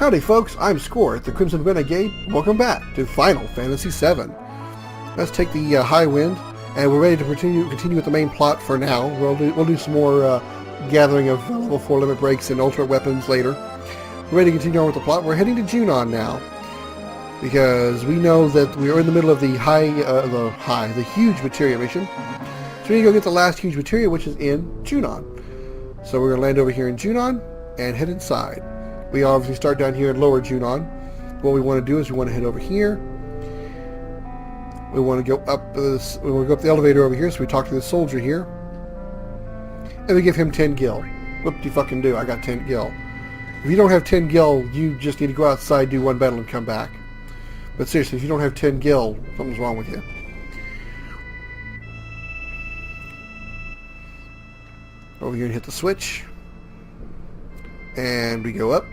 Howdy folks, I'm Scoryth, the Crimson Renegade. Welcome back to Final Fantasy VII. Let's take the high wind, and we're ready to continue with the main plot for now. We'll do some more gathering of level 4 limit breaks and ultimate weapons later. We're ready to continue on with the plot. We're heading to Junon now, because we know that we are in the middle of the Huge Materia mission. So we need to go get the last Huge Materia, which is in Junon. So we're going to land over here in Junon and head inside. We obviously start down here in lower Junon. What we want to do is we want to head over here. We want to go up this. We want to go up the elevator over here. So we talk to this soldier here, and we give him 10 gil. Whoop-de-fucking-do! I got 10 gil. If you don't have 10 gil, you just need to go outside, do one battle, and come back. But seriously, if you don't have 10 gil, something's wrong with you. Over here and hit the switch, and we go up.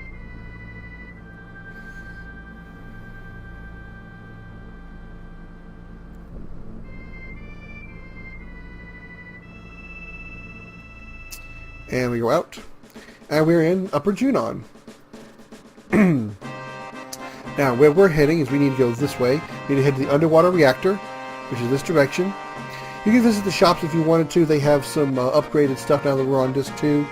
And we go out, and we're in Upper Junon. Now, where we're heading is we need to go this way. We need to head to the underwater reactor, which is this direction. You can visit the shops if you wanted to. They have some upgraded stuff now that we're on disc 2,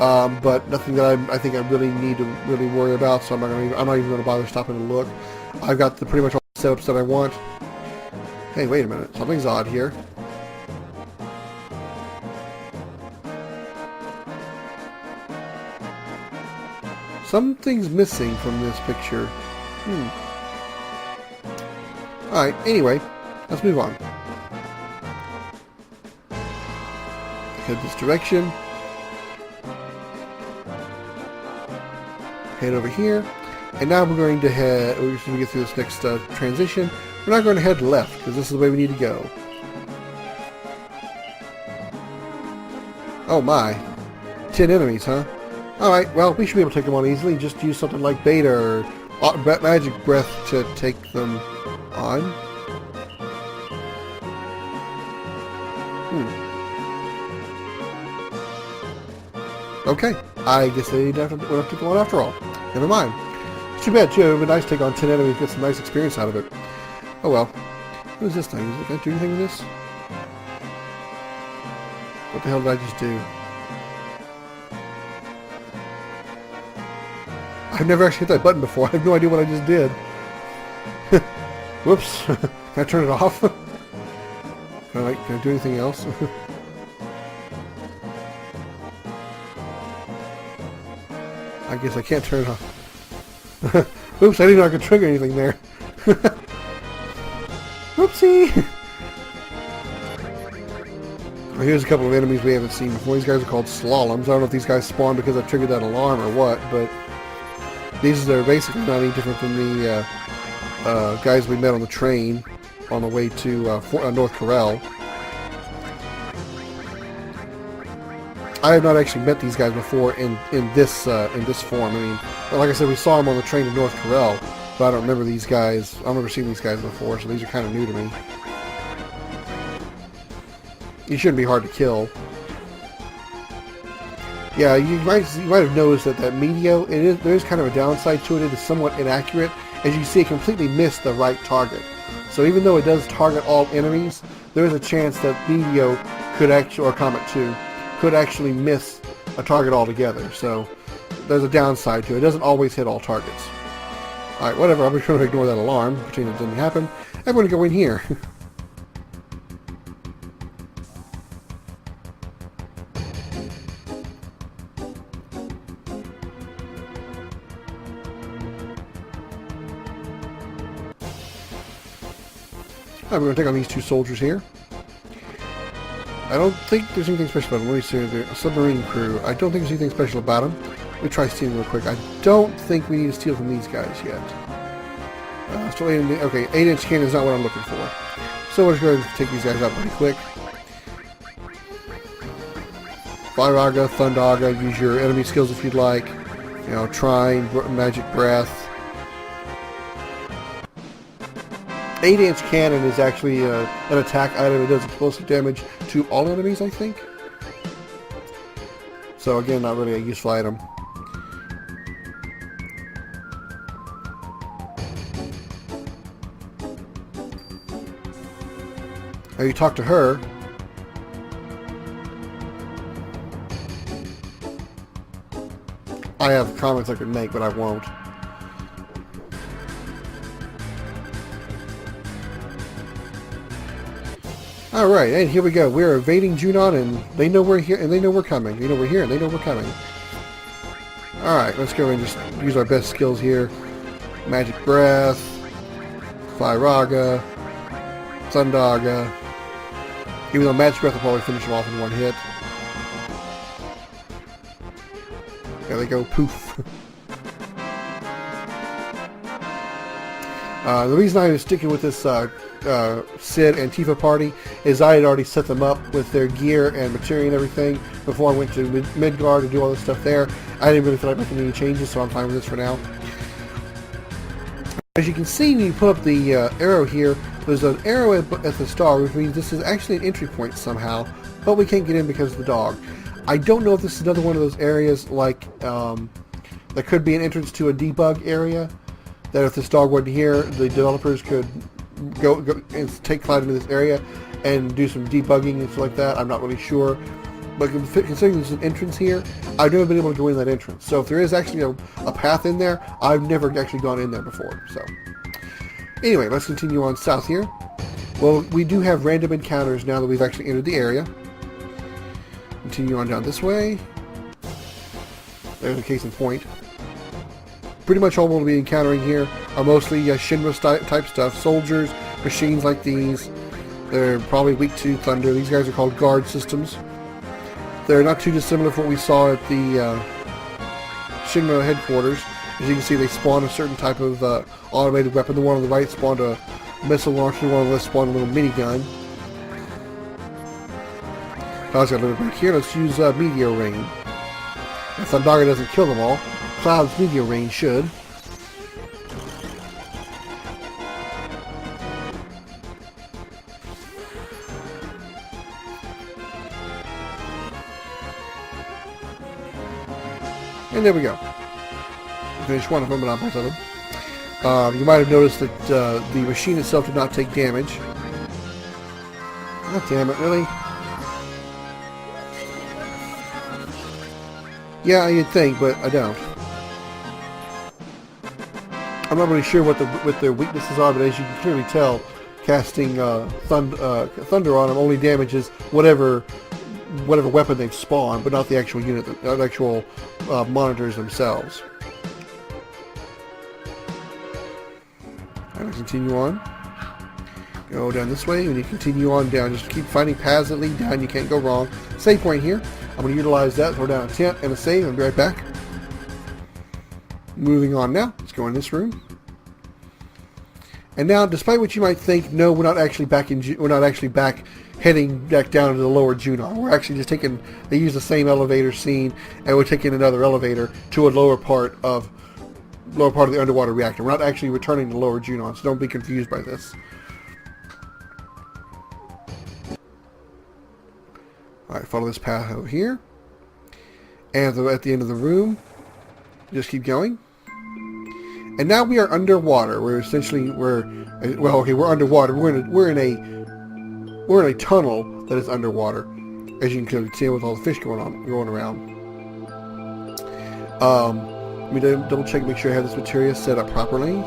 but nothing that I think I really need to really worry about. So I'm not even going to bother stopping to look. I've got pretty much all the setups that I want. Hey, wait a minute, something's odd here. Something's missing from this picture. Alright, anyway, let's move on. Head this direction. Head over here. And now we're going to head, we're just going to get through this next transition. We're not going to head left, because this is the way we need to go. Oh my. 10 enemies, huh? Alright, well, we should be able to take them on easily. Just use something like Beta or Magic Breath to take them on. Okay, I guess they don't have to go on after all. Never mind. It's too bad, too. It would be nice to take on 10 enemies and get some nice experience out of it. Oh well. What is this thing? Can I do anything with this? What the hell did I just do? I've never actually hit that button before. I have no idea what I just did. Whoops. Can I turn it off? Can I do anything else? I guess I can't turn it off. Oops, I didn't know I could trigger anything there. Whoopsie! Well, here's a couple of enemies we haven't seen before. These guys are called Slaloms. I don't know if these guys spawned because I triggered that alarm or what, but these are basically not any different than the guys we met on the train on the way to North Corel. I have not actually met these guys before in this form. I mean, like I said, we saw them on the train to North Corel, but I don't remember these guys. I've never seen these guys before, so these are kind of new to me. You shouldn't be hard to kill. Yeah, you might have noticed that Meteo, there is kind of a downside to it. It is somewhat inaccurate. As you see, it completely missed the right target. So even though it does target all enemies, there is a chance that Meteo could actually, or Comet 2, could actually miss a target altogether. So there's a downside to it. It doesn't always hit all targets. Alright, whatever. I'm just going to ignore that alarm, pretend it didn't happen. I'm going to go in here. Alright, we're going to take on these two soldiers here. I don't think there's anything special about them. Let me see. A submarine crew. I don't think there's anything special about them. Let me try stealing real quick. I don't think we need to steal from these guys yet. Still 8-inch, okay, 8-inch cannon is not what I'm looking for. So we're just going to take these guys out pretty quick. Fire Aga, Thunder Aga, use your enemy skills if you'd like. You know, Trine, Magic Breath. 8-inch cannon is actually an attack item. It does explosive damage to all enemies, I think. So again, not really a useful item. Now you talk to her. I have comments I could make, but I won't. Alright, and here we go. We're evading Junon, and they know we're here, and they know we're coming. They know we're here, and they know we're coming. Alright, let's go and just use our best skills here. Magic Breath, Firaga, Sundaga. Even though Magic Breath will probably finish him off in one hit. There they go, poof. The reason I was sticking with this Sid and Tifa party is I had already set them up with their gear and materia and everything before I went to Midgard to do all this stuff there. I didn't really feel like making any changes, so I'm fine with this for now. As you can see, when you put up the arrow here, there's an arrow at the star, which means this is actually an entry point somehow, but we can't get in because of the dog. I don't know if this is another one of those areas like that could be an entrance to a debug area, that if this dog wasn't here, the developers could go and take flight into this area and do some debugging and stuff like that. I'm not really sure. But considering there's an entrance here, I've never been able to go in that entrance. So if there is actually a path in there, I've never actually gone in there before. So anyway, let's continue on south here. Well, we do have random encounters now that we've actually entered the area. Continue on down this way. There's a case in point. Pretty much all we'll be encountering here are mostly Shinra type stuff. Soldiers, machines like these. They're probably weak to thunder. These guys are called guard systems. They're not too dissimilar from what we saw at the Shinra headquarters. As you can see, they spawn a certain type of automated weapon. The one on the right spawned a missile launcher. The one on the left spawned a little minigun. Cloud's got a little break here. Let's use Meteor Rain. If Thundaga doesn't kill them all, Cloud's Meteor Rain should. And there we go. Finish one of them, but not both of them. You might have noticed that the machine itself did not take damage. God damn it, really? Yeah, you'd think, but I don't. I'm not really sure what their weaknesses are, but as you can clearly tell, casting thunder on them only damages whatever weapon they've spawned, but not the actual unit, not the actual monitors themselves. I'm going to continue on. Go down this way, and you continue on down. Just keep finding paths that lead down. You can't go wrong. Save point here. I'm going to utilize that. Throw down a tent and a save. I'll be right back. Moving on now. Let's go in this room. And now, despite what you might think, no, we're not actually back in. We're not actually back heading back down to the lower Junon. We're actually just taking. They use the same elevator scene, and we're taking another elevator to a lower part of the underwater reactor. We're not actually returning to lower Junon, so don't be confused by this. Alright, follow this path over here. And at the end of the room, just keep going. And now we are underwater. We're essentially we're underwater. We're in a tunnel that is underwater, as you can clearly see with all the fish going around. Let me double check, make sure I have this materia set up properly.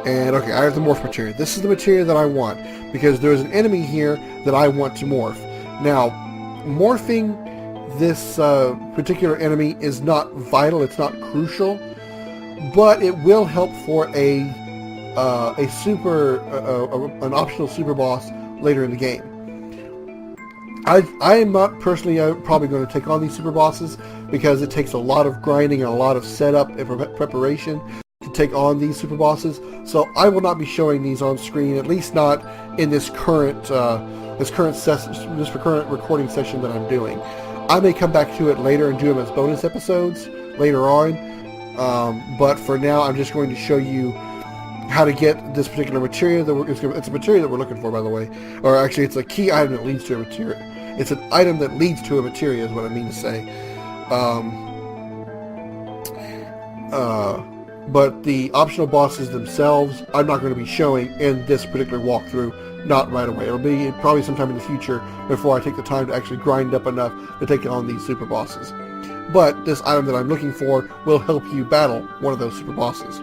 And okay, I have the morph materia. This is the materia that I want because there is an enemy here that I want to morph. Now, morphing this particular enemy is not vital, it's not crucial, but it will help for an optional super boss later in the game. I am not personally probably going to take on these super bosses because it takes a lot of grinding and a lot of setup and preparation to take on these super bosses. So I will not be showing these on screen, at least not in this current recording session that I'm doing. I may come back to it later and do them as bonus episodes later on, but for now I'm just going to show you how to get this particular materia. It's a materia that we're looking for, by the way, or actually it's a key item that leads to a materia. It's an item that leads to a materia is what I mean to say. but the optional bosses themselves, I'm not going to be showing in this particular walkthrough, not right away. It'll be probably sometime in the future before I take the time to actually grind up enough to take on these super bosses. But this item that I'm looking for will help you battle one of those super bosses.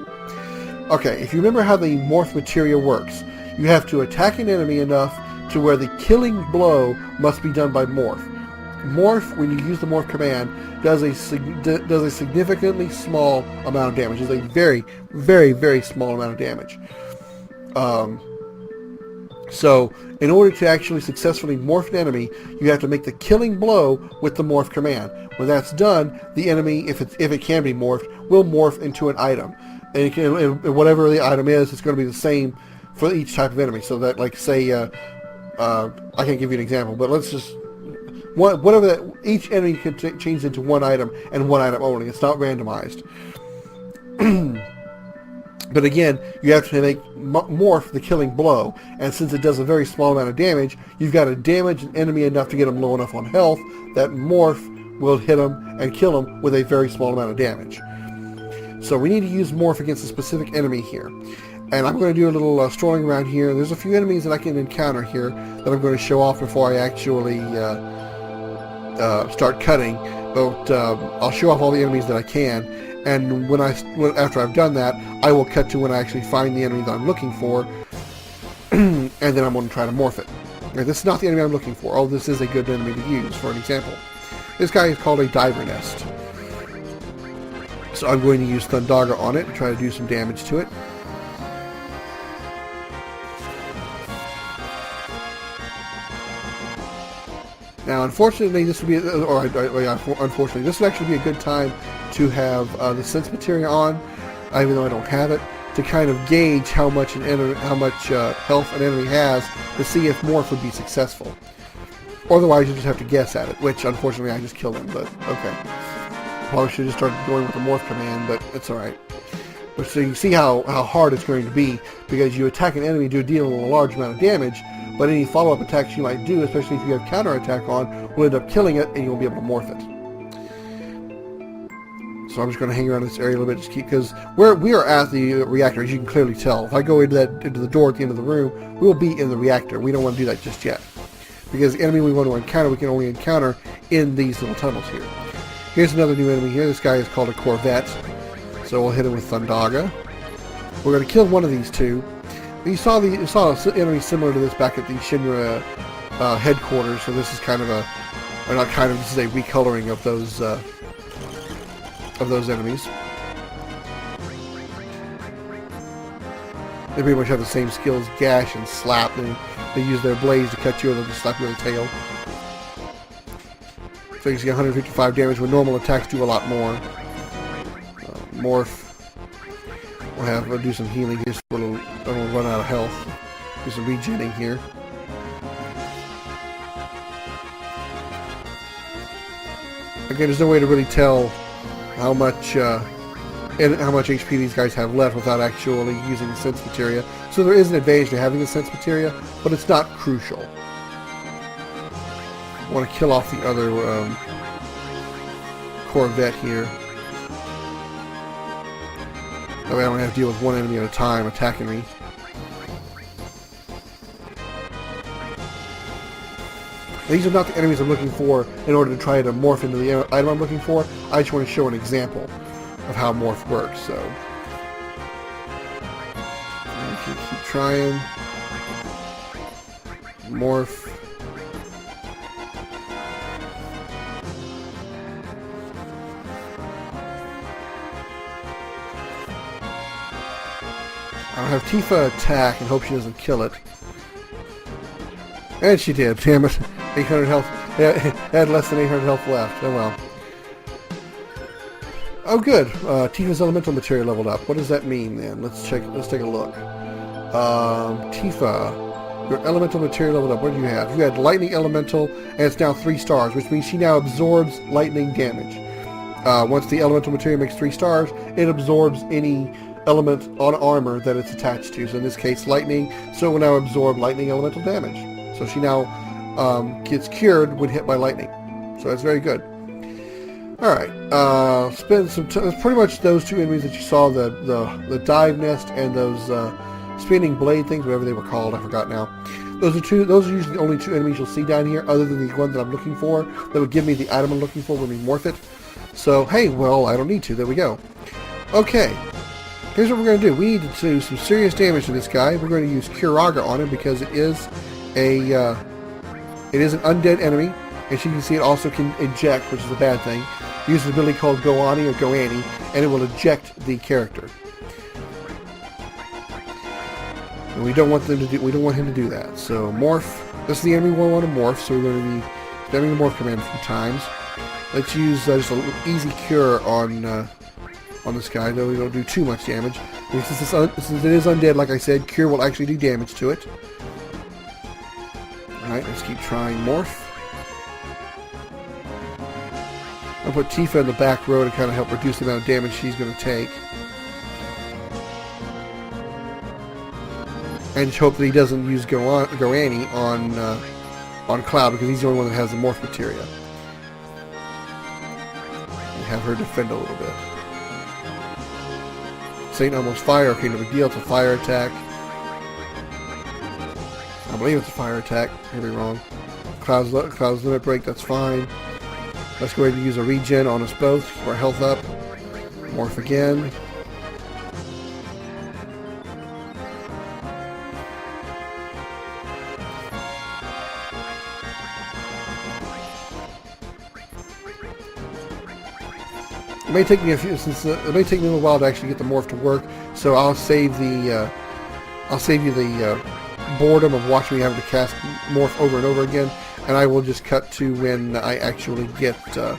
Okay, if you remember how the morph materia works, you have to attack an enemy enough to where the killing blow must be done by morph. Morph, when you use the morph command, does a significantly small amount of damage. It's a very, very, very small amount of damage. So, in order to actually successfully morph an enemy, you have to make the killing blow with the morph command. When that's done, the enemy, if it can be morphed, will morph into an item. And whatever the item is, it's going to be the same for each type of enemy. So that, like, say, I can't give you an example, but let's just... whatever that, each enemy can change into one item and one item only. It's not randomized. But again, you have to make morph the killing blow, and since it does a very small amount of damage, you've got to damage an enemy enough to get them low enough on health that morph will hit them and kill them with a very small amount of damage. So we need to use morph against a specific enemy here. And I'm going to do a little strolling around here. There's a few enemies that I can encounter here that I'm going to show off before I actually start cutting. But I'll show off all the enemies that I can. And after I've done that, I will cut to when I actually find the enemy that I'm looking for, and then I'm going to try to morph it. Now, this is not the enemy I'm looking for. Oh, this is a good enemy to use, for an example. This guy is called a diver nest. So I'm going to use Thundaga on it and try to do some damage to it. Now, unfortunately, this would be, unfortunately, this would actually be a good time to have the sense materia on, even though I don't have it, to kind of gauge how much health an enemy has to see if morph would be successful. Otherwise, you just have to guess at it, which unfortunately I just killed him. But okay, probably should have started going with the morph command, but it's all right. But so you see how hard it's going to be, because you attack an enemy to deal a large amount of damage. But any follow-up attacks you might do, especially if you have counterattack on, will end up killing it, and you won't be able to morph it. So I'm just going to hang around this area a little bit, just keep, because we are at the reactor, as you can clearly tell. If I go into the door at the end of the room, we will be in the reactor. We don't want to do that just yet, because the enemy we want to encounter, we can only encounter in these little tunnels here. Here's another new enemy here. This guy is called a Corvette, so we'll hit him with Thundaga. We're going to kill one of these two. You saw an enemy similar to this back at the Shinra headquarters, so this is kind of this is a recoloring of those enemies. They pretty much have the same skills, gash and slap. They use their blades to cut you, or they'll just slap you with a tail. So you see 155 damage when normal attacks do a lot more. Morph. We'll do some healing here, so we'll run out of health. Do some regenning here. Again, there's no way to really tell how much HP these guys have left without actually using the sense materia. So there is an advantage to having the sense materia, but it's not crucial. I want to kill off the other Corvette here. That way I don't have to deal with one enemy at a time attacking me. These are not the enemies I'm looking for in order to try to morph into the item I'm looking for. I just want to show an example of how morph works. So keep trying. Morph. I'll have Tifa attack and hope she doesn't kill it. And she did, damn it. 800 health. Yeah, had less than 800 health left. Oh well. Oh good. Tifa's elemental materia leveled up. What does that mean then? Let's take a look. Tifa, your elemental materia leveled up. What do you have? You had lightning elemental, and it's now 3 stars, which means she now absorbs lightning damage. Once the elemental materia makes 3 stars, it absorbs any element on armor that it's attached to. So in this case, lightning. So it will now absorb lightning elemental damage. So she now gets cured when hit by lightning. So that's very good. Alright, spend some time. Pretty much those two enemies that you saw, the dive nest and those spinning blade things, whatever they were called, I forgot now. Those are usually the only two enemies you'll see down here, other than the one that I'm looking for, that would give me the item I'm looking for when we morph it. So, hey, well, I don't need to. There we go. Okay, here's what we're going to do. We need to do some serious damage to this guy. We're going to use Kiraga on him because it is an undead enemy. As you can see, it also can eject, which is a bad thing. It uses an ability called Goani or Goani, and it will eject the character. And we don't want him to do that. So morph. This is the enemy we want to morph, so we're going to be spamming the morph command a few times. Let's use just a little easy cure on this guy, though we don't do too much damage. Since it is undead, like I said, cure will actually do damage to it. Alright, let's keep trying morph. I'll put Tifa in the back row to kind of help reduce the amount of damage she's going to take. And just hope that he doesn't use Goani on Cloud, because he's the only one that has the morph materia. And have her defend a little bit. Saint almost fire. Okay, no big deal. It's a fire attack. I believe it's a fire attack. Maybe wrong. Cloud's limit break. That's fine. Let's go ahead and use a regen on us both. Keep our health up. Morph again. It may take me it may take me a little while to actually get the morph to work. So I'll save you the boredom of watching me having to cast morph over and over again. And I will just cut to when I actually get, morph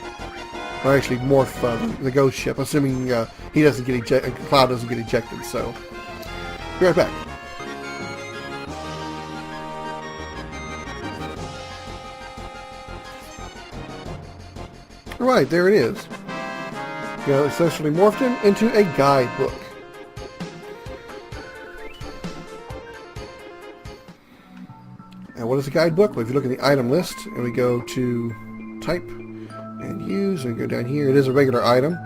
the ghost ship, assuming he doesn't get ejected, Cloud doesn't get ejected. So, be right back. Alright, there it is. You essentially morphed him into a guidebook. And what is a guidebook? Well, if you look at the item list, and we go to type and use, and go down here, it is a regular item.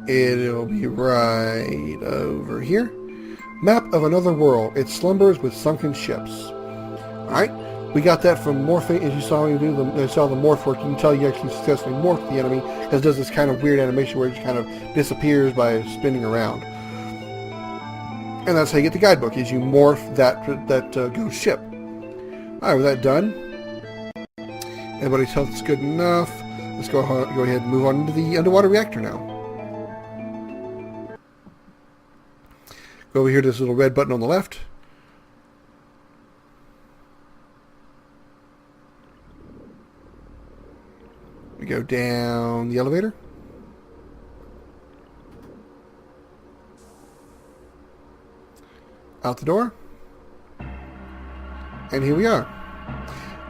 It'll be right over here. Map of another world. It slumbers with sunken ships. Alright, we got that from morphing. As you saw me do, the morph work, you can tell you actually successfully morphed the enemy, because it does this kind of weird animation where it just kind of disappears by spinning around. And that's how you get the guidebook, is you morph that ghost ship. Alright, with that done, everybody's health is good enough. Let's go ahead and move on into the underwater reactor now. Go over here to this little red button on the left. We go down the elevator. Out the door. And here we are.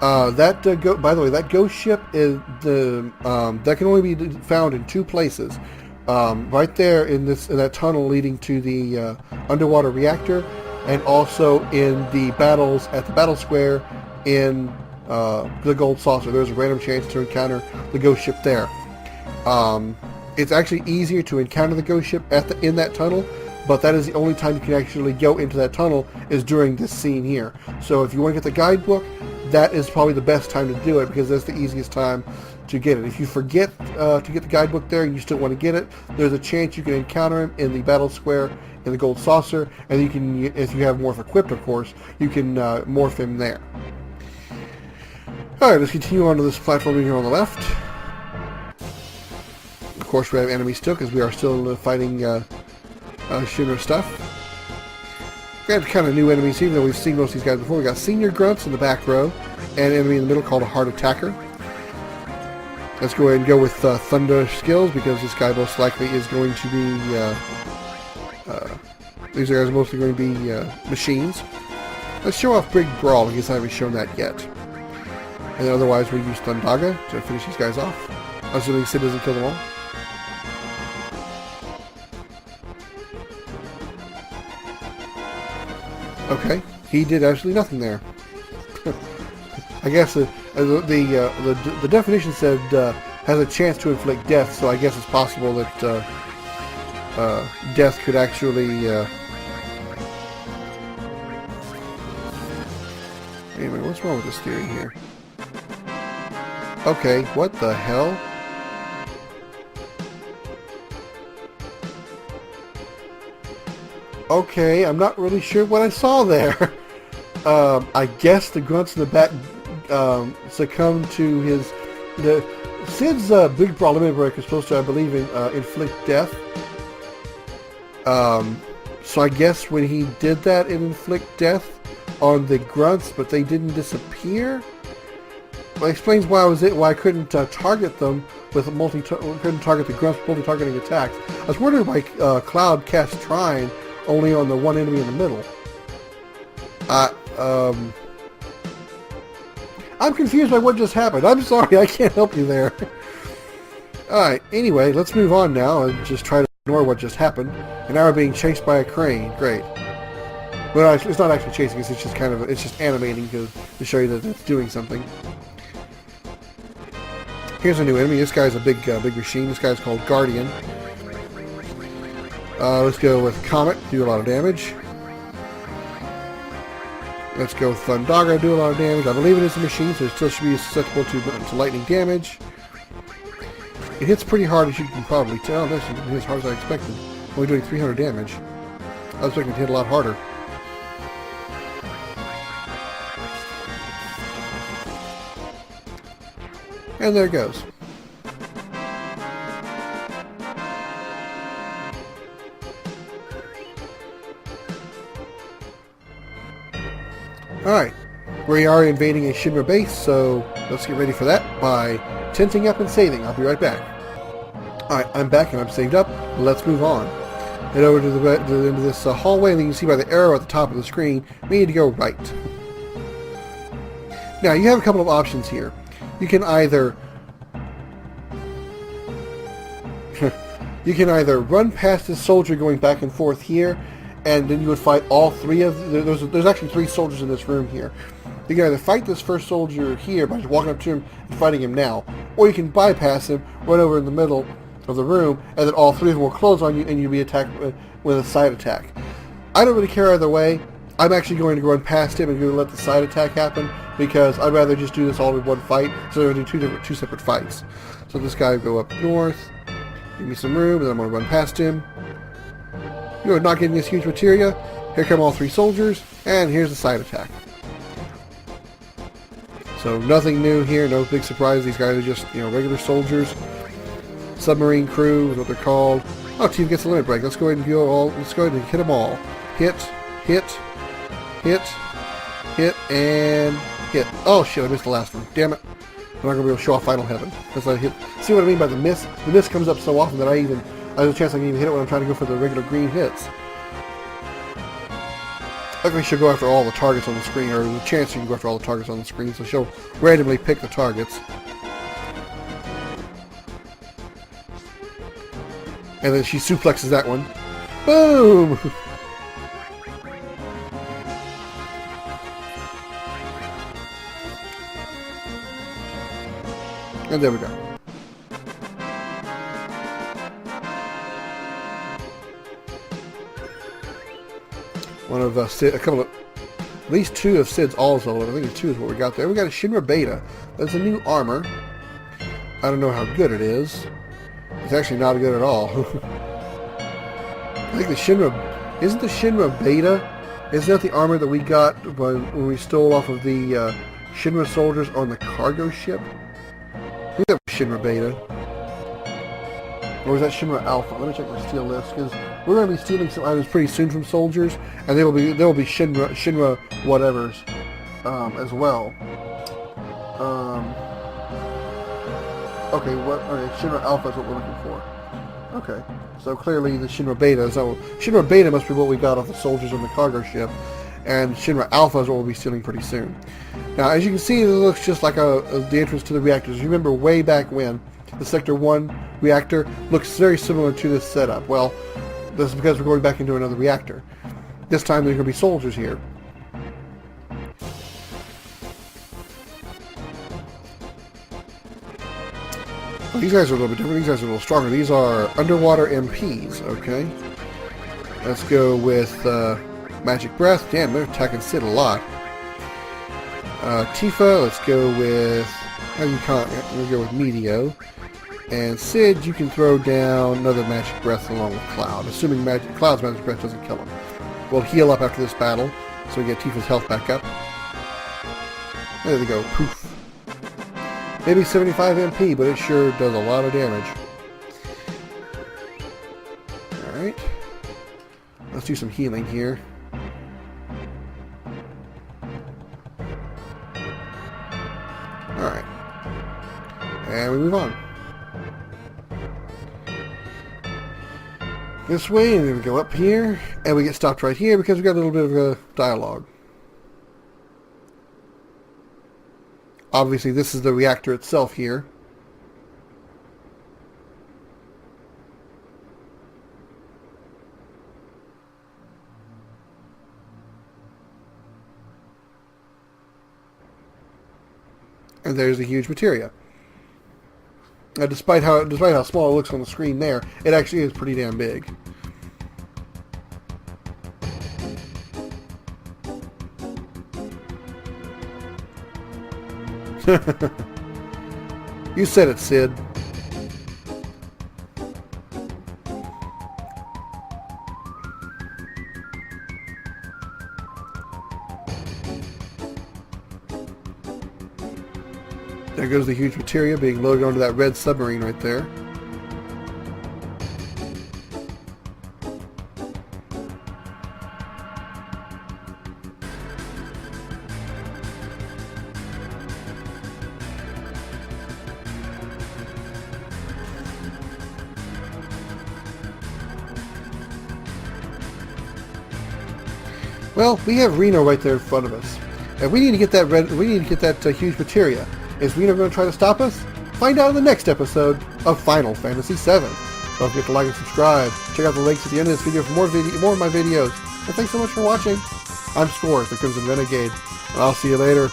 By the way, that ghost ship is that can only be found in two places. Right there in that tunnel leading to the underwater reactor, and also in the battles at the battle square in the gold saucer. There's a random chance to encounter the ghost ship there. It's actually easier to encounter the ghost ship in that tunnel, but that is the only time you can actually go into that tunnel is during this scene here. So if you want to get the guidebook, that is probably the best time to do it, because that's the easiest time to get it. If you forget to get the guidebook there and you still want to get it, there's a chance you can encounter him in the battle square in the gold saucer, and you can, if you have morph equipped, of course, you can morph him there. Alright, let's continue on to this platform here on the left. Of course, we have enemies still, because we are still fighting Shinra stuff. We have kind of new enemies here, even though we've seen most of these guys before. We got Senior Grunts in the back row, and an enemy in the middle called a Heart Attacker. Let's go ahead and go with Thunder skills, because this guy most likely is going to be... these guys are mostly going to be machines. Let's show off Big Brawl. I guess I haven't shown that yet. And then otherwise we'll use Thundaga to finish these guys off. Assuming Sid doesn't kill them all. Okay, he did absolutely nothing there. I guess the definition said has a chance to inflict death, so I guess it's possible that death could actually... Anyway, what's wrong with this theory here? Okay, what the hell? Okay, I'm not really sure what I saw there. I guess the grunts in the back succumb to his... Sid's big limit break is supposed to, I believe, inflict death. So I guess when he did that, it inflict death on the grunts, but they didn't disappear. Well, it explains why I couldn't target them with couldn't target the grunts with multi-targeting attacks. I was wondering why Cloud cast Trine only on the one enemy in the middle. I'm confused by what just happened. I'm sorry, I can't help you there. Alright, anyway, let's move on now and just try to ignore what just happened. And now we're being chased by a crane. Great. Well, it's not actually chasing us, it's just it's just animating to show you that it's doing something. Here's a new enemy. This guy's a big machine. This guy's called Guardian. Let's go with Comet, do a lot of damage. Let's go with Thundaga, do a lot of damage. I believe it is a machine, so it still should be susceptible to lightning damage. It hits pretty hard, as you can probably tell. It hit as hard as I expected. Only doing 300 damage. I was expecting it to hit a lot harder. And there it goes. Alright, we are invading a Shinra base, so let's get ready for that by tensing up and saving. I'll be right back. Alright, I'm back and I'm saved up. Let's move on. Head over to the end of this hallway, and then you can see by the arrow at the top of the screen, we need to go right. Now, you have a couple of options here. You can either run past this soldier going back and forth here, and then you would fight all three of... There's actually 3 soldiers in this room here. You can either fight this first soldier here by just walking up to him and fighting him now, or you can bypass him, run over in the middle of the room, and then all 3 of them will close on you and you'll be attacked with a side attack. I don't really care either way. I'm actually going to run past him and going to let the side attack happen, because I'd rather just do this all in one fight, so I'm going to do two separate fights. So this guy will go up north, give me some room, and then I'm going to run past him. You're not getting this huge materia. Here come all 3 soldiers, and here's the side attack. So nothing new here, no big surprise. These guys are just, regular soldiers. Submarine crew is what they're called. Oh, team gets a limit break. Let's go ahead and let's go ahead and hit them all. Hit, hit, hit, hit, and hit. Oh shit, I missed the last one. Damn it. I'm not going to be able to show off Final Heaven. Because I hit. See what I mean by the miss? The miss comes up so often that there's a chance I can even hit it when I'm trying to go for the regular green hits. I think we should go after all the targets on the screen, or the chance you can go after all the targets on the screen, so she'll randomly pick the targets. And then she suplexes that one. Boom! And there we go. One of Sid, at least 2 of Sid's also. I think it's 2 is what we got there. We got a Shinra Beta. That's a new armor. I don't know how good it is. It's actually not good at all. I think isn't the Shinra Beta? Isn't that the armor that we got when we stole off of the Shinra soldiers on the cargo ship? I think that was Shinra Beta. Or was that Shinra Alpha? Let me check my steal list, because we're going to be stealing some items pretty soon from soldiers, and there will be Shinra whatevers as well. Okay, Shinra Alpha is what we're looking for. Okay, so clearly the Shinra Beta. So Shinra Beta must be what we got off the soldiers on the cargo ship, and Shinra Alpha is what we'll be stealing pretty soon. Now, as you can see, it looks just like the entrance to the reactors. You remember way back when the Sector 1 reactor looks very similar to this setup. Well, this is because we're going back into another reactor. This time there's going to be soldiers here. Well, these guys are a little bit different. These guys are a little stronger. These are underwater MPs, okay? Let's go with Magic Breath. Damn, they're attacking Sid a lot. Tifa, let's go with... We'll go with Meteo. And Sid, you can throw down another Magic Breath along with Cloud, assuming Cloud's Magic Breath doesn't kill him. We'll heal up after this battle, so we get Tifa's health back up. There we go, poof. Maybe 75 MP, but it sure does a lot of damage. Alright. Let's do some healing here. Alright. And we move on. This way, and then we go up here, and we get stopped right here because we got a little bit of a dialogue. Obviously, this is the reactor itself here. And there's the Huge Materia. Now, despite how small it looks on the screen there, it actually is pretty damn big. You said it, Sid. There goes the Huge Materia being loaded onto that red submarine right there. Well, we have Reno right there in front of us, and we need to get that Huge Materia. Is Reno going to try to stop us? Find out in the next episode of Final Fantasy VII. Don't forget to like and subscribe. Check out the links at the end of this video for more of my videos. And thanks so much for watching. I'm Scoryth, the Crimson Renegade, and I'll see you later.